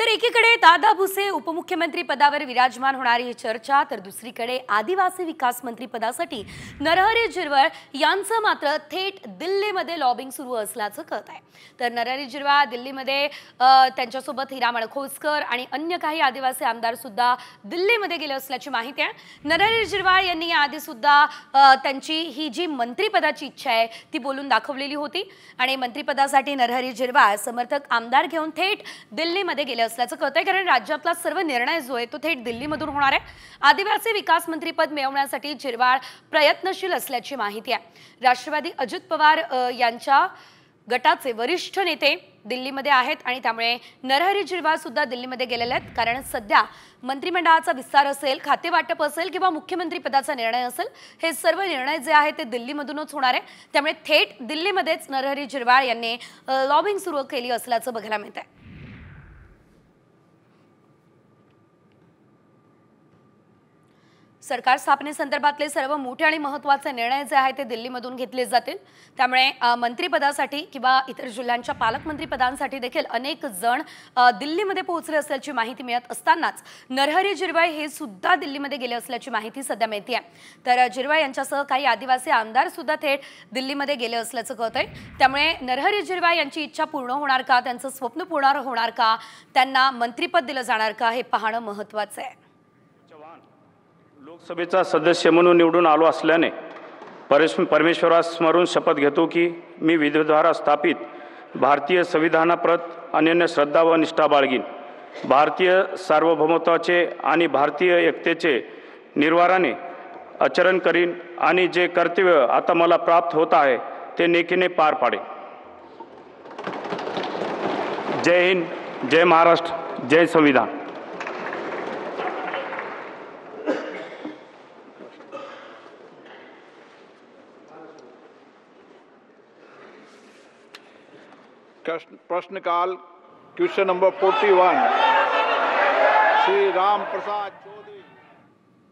तर एकीकडे दादा भुसे उपमुख्यमंत्री पदावर विराजमान होणारी ही चर्चा, तर दुसरीकडे आदिवासी विकास मंत्री पदासाठी नरहरी झिरवळ यांचं मात्र थेट दिल्लीमध्ये लॉबिंग सुरू असल्याचं कळत आहे। तर नरहरी झिरवळ दिल्लीमध्ये त्यांच्यासोबत हिरा मळखोसकर आणि अन्य काही आदिवासी आमदार सुद्धा दिल्लीमध्ये गेले असल्याची माहिती आहे। नरहरी झिरवळ यांनी याआधी सुद्धा त्यांची ही जी मंत्रिपदाची इच्छा आहे ती बोलून दाखवलेली होती आणि मंत्रिपदासाठी नरहरी झिरवळ समर्थक आमदार घेऊन थेट दिल्लीमध्ये गेले असल्याचं कळतंय, कारण राज्यातला सर्व निर्णय जो आहे तो थेट दिल्लीमधून होणार आहे। आदिवासी विकास मंत्री पद मिळवण्यासाठी झिरवळ प्रयत्नशील असल्याची माहिती आहे। राष्ट्रवादी अजित पवार यांच्या गटाचे वरिष्ठ नेते दिल्लीमध्ये आहेत आणि त्यामुळे नरहरी झिरवळ सुद्धा दिल्लीमध्ये गेलेले आहेत, कारण सध्या मंत्रिमंडळाचा विस्तार असेल, खाते वाटप असेल किंवा मुख्यमंत्री पदाचा निर्णय असेल, हे सर्व निर्णय जे आहेत ते दिल्लीमधूनच होणार आहे। त्यामुळे थेट दिल्लीमध्येच नरहरी झिरवळ यांनी लॉबिंग सुरू केली असल्याचं बघायला मिळत आहे। सरकार स्थापनेसंदर्भातले सर्व मोठे आणि महत्त्वाचे निर्णय जे आहेत ते दिल्लीमधून घेतले जातील। त्यामुळे मंत्रिपदासाठी किंवा इतर जिल्ह्यांच्या पालकमंत्री पदांसाठी देखील अनेक जण दिल्लीमध्ये पोहोचले असल्याची माहिती मिळत असतानाच नरहरी झिरवळ हे सुद्धा दिल्लीमध्ये गेले असल्याची माहिती सध्या मिळते आहे। तर झिरवळ यांच्यासह काही आदिवासी आमदार सुद्धा थेट दिल्लीमध्ये गेले असल्याचं कळतंय। त्यामुळे नरहरी झिरवळ यांची इच्छा पूर्ण होणार का, त्यांचं स्वप्न पूर्ण होणार का, त्यांना मंत्रिपद दिलं जाणार का, हे पाहणं महत्त्वाचं आहे। लोकसभेचा सदस्य म्हणून निवडून आलो असल्याने परमेश्वरास स्मरून शपथ घेतो की मी विधिद्वारा स्थापित भारतीय संविधानाप्रत अनन्य श्रद्धा व निष्ठा बाळगीन, भारतीय सार्वभौमत्वाचे आणि भारतीय एकतेचे निर्वाराने आचरण करीन आणि जे कर्तव्य आता मला प्राप्त होत आहे ते नेकीने पार पाडेन। जय हिंद, जय महाराष्ट्र, जय संविधान। प्रश्नकाल क्वेश्चन नंबर 41 श्री राम प्रसाद चौधरी।